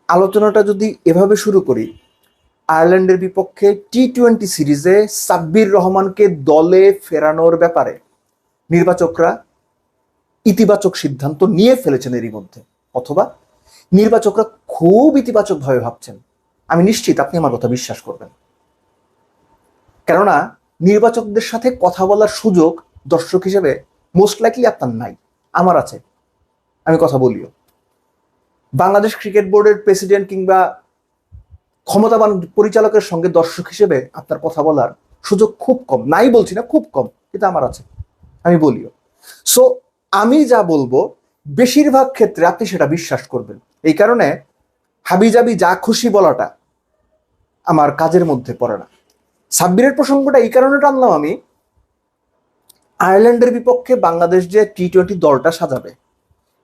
আলোচনাটা যদি এভাবে শুরু করি, আয়ারল্যান্ডের বিপক্ষে টি-20 সিরিজে সাব্বির রহমানকে দলে ফেরানোর ব্যাপারে নির্বাচকরা ইতিবাচক সিদ্ধান্ত নিয়ে ফেলেছেন এরই মধ্যে, অথবা নির্বাচকরা খুব ইতিবাচকভাবে ভাবছেন। আমি নিশ্চিত আপনি আমার কথা বিশ্বাস করবেন, কেননা নির্বাচকদের সাথে কথা বলার সুযোগ দর্শক হিসেবে মোস্ট লাইকলি আপনার নাই, আমার আছে, আমি কথা বলিও। বাংলাদেশ ক্রিকেট বোর্ডের প্রেসিডেন্ট কিংবা ক্ষমতাবান পরিচালকের সঙ্গে দর্শক হিসেবে আপনার কথা বলার সুযোগ খুব কম, নাই বলছি না, খুব কম, কিন্তু আমার আছে, আমি বলিও। সো আমি যা বলবো বেশিরভাগ ক্ষেত্রে আপনি সেটা বিশ্বাস করবেন। এই কারণে হাবিজাবি যা খুশি বলাটা আমার কাজের মধ্যে পড়ে না। সাব্বিরের প্রসঙ্গটা এই কারণে টানলাম আমি, আয়ারল্যান্ডের বিপক্ষে বাংলাদেশ যে টি-20 দলটা সাজাবে,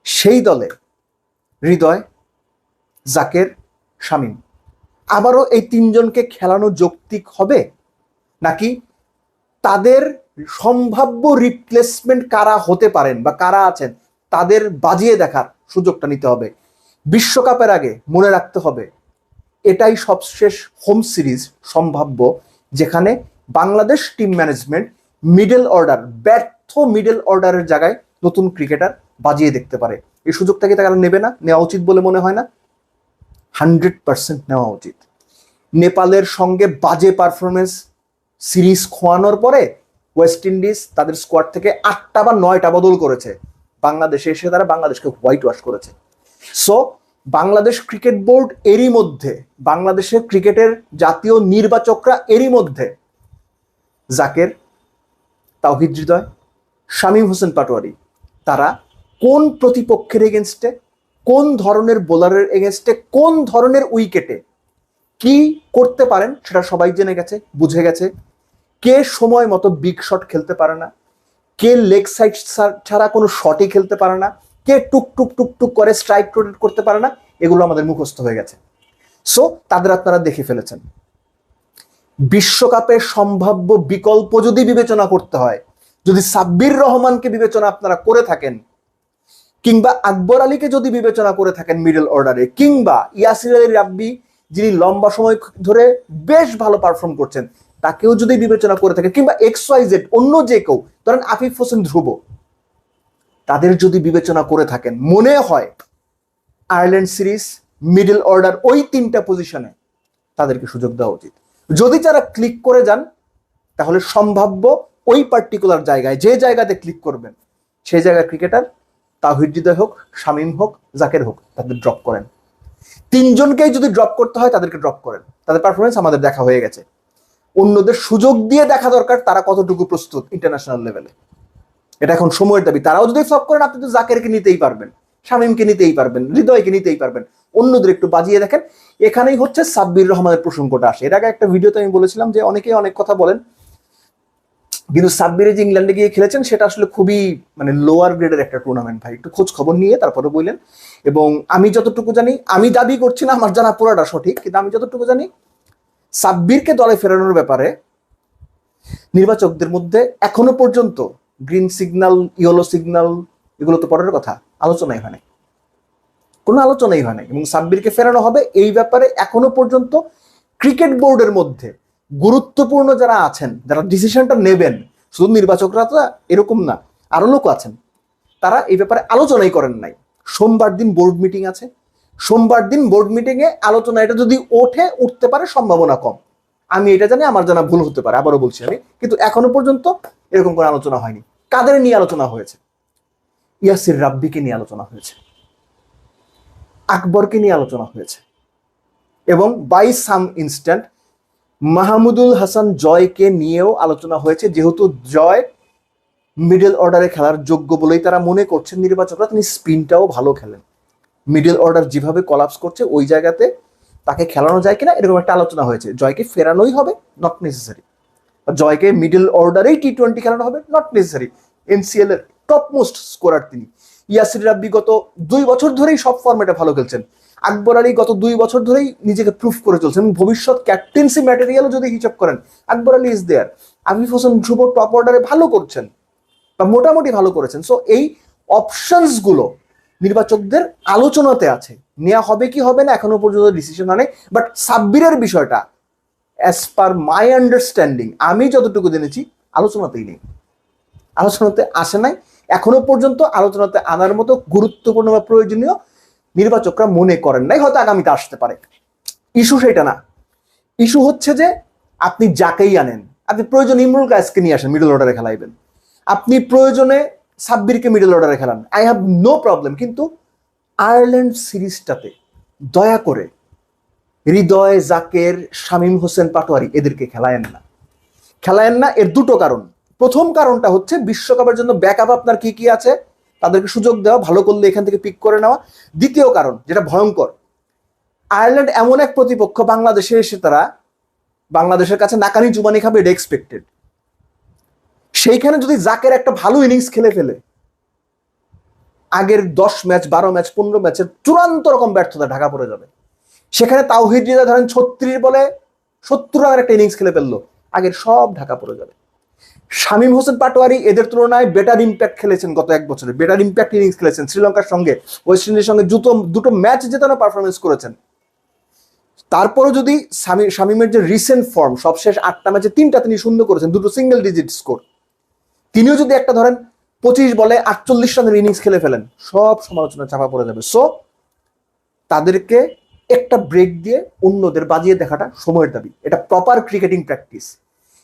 সেই দলে হৃদয়, জাকের, শামীম, আবারও এই তিনজনকে খেলানো যৌক্তিক হবে, নাকি তাদের সম্ভাব্য রিপ্লেসমেন্ট কারা হতে পারেন বা কারা আছেন তাদের বাজিয়ে দেখার সুযোগটা নিতে হবে। বিশ্বকাপের আগে মনে রাখতে হবে এটাই সবশেষ হোম সিরিজ সম্ভাব্য যেখানে Bangladesh team management middle order, ব্যর্থ মিডল অর্ডারের জায়গায় নতুন ক্রিকেটার বাজিয়ে দেখতে পারে। এই সুযোগটাকে তারা নেবে না, নেওয়া উচিত বলে মনে হয় না? 100% নেওয়া উচিত। নেপালের সঙ্গে বাজে পারফরমেন্স সিরিজ খোয়ানোর পরে ওয়েস্ট ইন্ডিজ তাদের স্কোয়াড থেকে 8টা বা 9টা বদল করেছে, বাংলাদেশে এসে তারা বাংলাদেশকে হোয়াইট ওয়াশ করেছে। সো বাংলাদেশ ক্রিকেট বোর্ড এরই মধ্যে, বাংলাদেশের ক্রিকেটের জাতীয় নির্বাচকরা এরই মধ্যে জাকের, তাওহিদ হৃদয়, শামীম হোসেন পাটোয়ারি তারা কোন প্রতিপক্ষের এগেনস্টে, কোন ধরনের বোলারের এগেনস্টে, কোন ধরনের উইকেটে কি করতে পারেন সেটা সবাই জেনে গেছে, বুঝে গেছে। কে সময় মতো বিগ শট খেলতে পারে না, কে লেগ সাইড ছাড়া কোনো শটই খেলতে পারে না, কে টুক টুক টুক টুক করে স্ট্রাইক রোটেট করতে পারে না, এগুলো আমাদের মুখস্থ হয়ে গেছে। সো তাদের আপনারা দেখে ফেলেছেন। বিশ্বকাপের সম্ভাব্য বিকল্প যদি বিবেচনা করতে হয়, যদি সাব্বির রহমানকে বিবেচনা আপনারা করে থাকেন, কিংবা আকবর আলীকে যদি বিবেচনা করে থাকেন মিডল অর্ডারে, কিংবা ইয়াসির আলী রাব্বি যিনি লম্বা সময় ধরে বেশ ভালো পারফর্ম করছেন তাকেও যদি বিবেচনা করে থাকেন, কিংবা XYZ অন্য যে কেউ, ধরেন আফিফ হোসেন ধ্রুব, তাদের যদি বিবেচনা করে থাকেন, মনে হয় আয়ারল্যান্ড সিরিজ মিডল অর্ডার ওই 3টা পজিশনে তাদেরকে সুযোগ দেওয়া উচিত। যদি যারা ক্লিক করে যান তাহলে সম্ভাব্য ওই পার্টিকুলার জায়গায়, যে জায়গাতে ক্লিক করবেন সেই জায়গায় ক্রিকেটার তাওহিদ হৃদয় হোক, শামীম হোক, জাকের হোক, তাদের ড্রপ করেন। তিনজনকেই যদি ড্রপ করতে হয় তাদেরকে ড্রপ করেন। তাদের পারফরমেন্স আমাদের দেখা হয়ে গেছে, অন্যদের সুযোগ দিয়ে দেখা দরকার তারা কতটুকু প্রস্তুত ইন্টারন্যাশনাল লেভেলে, এটা এখন সময়ের দাবি। তারাও যদি ফ্লপ করেন আপনি তো জাকেরকে নিতেই পারবেন, শামীমকে নিতেই পারবেন, হৃদয়কে নিতেই পারবেন, অন্যদের একটু বাজিয়ে দেখেন। এখানেই হচ্ছে সাব্বির রহমানের প্রসঙ্গটা আসে। এর আগে একটা ভিডিওতে আমি বলেছিলাম যে অনেকেই অনেক কথা বলেন, কিন্তু সাব্বিরে যে ইংল্যান্ডে গিয়ে খেলেছেন সেটা আসলে খুবই মানে লোয়ার গ্রেডের একটা টুর্নামেন্ট ভাই, একটু খোঁজ খবর নিয়ে তারপরে বললেন। এবং আমি যতটুকু জানি, আমি দাবি করছি না আমার জানা পুরোটা সঠিক, কিন্তু আমি যতটুকু জানি সাব্বিরকে দলে ফেরানোর ব্যাপারে নির্বাচকদের মধ্যে এখনো পর্যন্ত গ্রিন সিগন্যাল, ইয়েলো সিগন্যাল, এগুলো তো পরের কথা, আলোচনাই হয় নাই, কোনো আলোচনাই হয় নাই। এবং সাব্বিরকে ফেরানো হবে এই ব্যাপারে এখনো পর্যন্ত ক্রিকেট বোর্ডের মধ্যে গুরুত্বপূর্ণ যারা আছেন, যারা ডিসিশনটা নেবেন, শুধু নির্বাচকরা তো এরকম না, আরো লোক আছেন, তারা এই ব্যাপারে আলোচনাই করেন নাই। সোমবার দিন বোর্ড মিটিং আছে, সোমবার দিন বোর্ড মিটিং এ আলোচনা, এটা যদি উঠতে পারে সম্ভাবনা কম। আমি এটা জানি, আমার জানা ভুল হতে পারে, আবারও বলছি আমি, কিন্তু এখনো পর্যন্ত এরকম কোনো আলোচনা হয়নি। কাদের নিয়ে আলোচনা হয়েছে? ইয়াসির রাব্বিকে নিয়ে আলোচনা হয়েছে, আকবরকে নিয়ে আলোচনা হয়েছে, এবং by some instant Mahmudul Hasan জয়কে নিয়েও আলোচনা হয়েছে, যেহেতু জয় মিডল অর্ডারে খেলার যোগ্য বলেই তারা মনে করছেন নির্বাচকরা, তিনি স্পিনটাও ভালো খেলেন। মিডল অর্ডার যেভাবে কলাপস করছে ওই জায়গাতে তাকে খেলানো যায় কিনা এরকম একটা আলোচনা হয়েছে। জয়কে ফেরানোই হবে, নট নেসেসারি। জয়কে মিডল অর্ডারেই টি-20 খেলানো হবে, নট নেসেসারি। NCL এর টপ মোস্ট স্কোরার তিনি। ইয়াসির রাব্বি গত 2 বছর ধরেই সব ফরম্যাটে ভালো খেলছেন। আকবর আলী গত 2 বছর ধরেই নিজেকে প্রুফ করে চলছেন, ভবিষ্যৎ ক্যাপ্টেন্সি ম্যাটেরিয়ালও যদি হিসাব করেন Akbar Ali is there. Afif Hossain Dhruba top অর্ডারে ভালো করছেন বা মোটামুটি ভালো করেছেন। সো এই অপশনস গুলো নির্বাচকদের আলোচনাতে আছে, নেওয়া হবে কি হবে না এখনো পর্যন্ত ডিসিশন হয় নাই। বাট সাব্বিরের বিষয়টা অ্যাজ পার মাই আন্ডারস্ট্যান্ডিং, আমি যতটুকু জেনেছি আলোচনাতেই নেই, আলোচনাতে আসে নাই এখনো পর্যন্ত। আলোচনাতে আনার মতো গুরুত্বপূর্ণ বা প্রয়োজনীয় নির্বাচকরা মনে করেন নাই, হয়তো আগামীতে আসতে পারে। ইস্যু সেটা না, ইস্যু হচ্ছে যে আপনি যাকেই আনেন, আপনি প্রয়োজনে ইমরুল কায়েসকে নিয়ে আসেন মিডল অর্ডারে খেলাইবেন, আপনি প্রয়োজনে সাব্বিরকে মিডল অর্ডারে খেলান, আই হ্যাভ নো প্রবলেম। কিন্তু আয়ারল্যান্ড সিরিজটাতে দয়া করে হৃদয়, জাকের, শামীম হোসেন পাটোয়ারি এদেরকে খেলায়েন না, খেলায়েন না। এর দুটো কারণ। প্রথম কারণটা হচ্ছে বিশ্বকাপের জন্য ব্যাকআপ আপনার কি কি আছে তাদেরকে সুযোগ দেওয়া, ভালো করলে এখান থেকে পিক করে নেওয়া। দ্বিতীয় কারণ যেটা ভয়ঙ্কর, আয়ারল্যান্ড এমন এক প্রতিপক্ষ বাংলাদেশে এসে তারা বাংলাদেশের কাছে নাকানি চুবানি খাবে, এটা এক্সপেক্টেড। সেইখানে যদি জাকের একটা ভালো ইনিংস খেলে ফেলে, আগের 10 ম্যাচ 12 ম্যাচ 15 ম্যাচের চূড়ান্ত রকম ব্যর্থতা ঢাকা পড়ে যাবে। সেখানে তাওহিদ রিজা ধরেন 36 বলে 70 রানের একটা ইনিংস খেলে ফেললো, আগের সব ঢাকা পড়ে যাবে। শামীম হোসেন পাটোয়ারি এদের তুলনায় বেটার ইম্প্যাক্ট খেলেছেন, গত এক বছরে বেটার ইম্প্যাক্ট ইনিংস খেলেছেন, শ্রীলঙ্কার সঙ্গে ওয়েস্ট ইন্ডিজের সঙ্গে দুটো ম্যাচ জেতানো পারফরমেন্স করেছেন। তারপরও যদি শামীমের যে রিসেন্ট ফর্ম, সবশেষ 8টা ম্যাচে 3টা তিনি শূন্য করেছেন, দুটো সিঙ্গেল ডিজিট স্কোর, তিনিও যদি একটা ধরেন 25 বলে 48 রানের ইনিংস খেলে ফেলেন, সব সমালোচনা চাপা পড়ে যাবে। সো তাদেরকে একটা ব্রেক দিয়ে অন্যদের বাজিয়ে দেখাটা সময়ের দাবি, এটা প্রপার ক্রিকেটিং প্র্যাকটিস।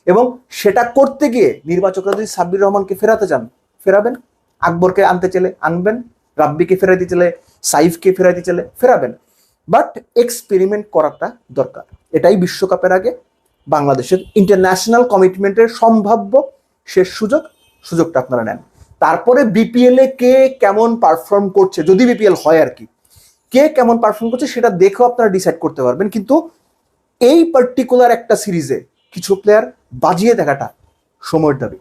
এবং সেটা করতে গিয়ে নির্বাচকরা যদি সাব্বির রহমানকে ফেরাতে চান ফেরাবেন, আকবরকে আনতে চাইলে আনবেন, রাব্বিকে ফেরাইতে চাইলে, সাইফকে ফেরাইতে চাইলে ফেরাবেন। বাট এক্সপেরিমেন্ট করাটা দরকার, এটাই বিশ্বকাপের আগে বাংলাদেশের ইন্টারন্যাশনাল কমিটমেন্টের সম্ভাব্য শেষ সুযোগটা আপনারা নেন। তারপরে বিপিএল এ কে কেমন পারফর্ম করছে, যদি বিপিএল হয় আর কি, কে কেমন পারফর্ম করছে সেটা দেখেও আপনারা ডিসাইড করতে পারবেন। কিন্তু এই পার্টিকুলার একটা সিরিজে কিছু প্লেয়ার বাজিয়ে দেখাটা সময়ের দাবি।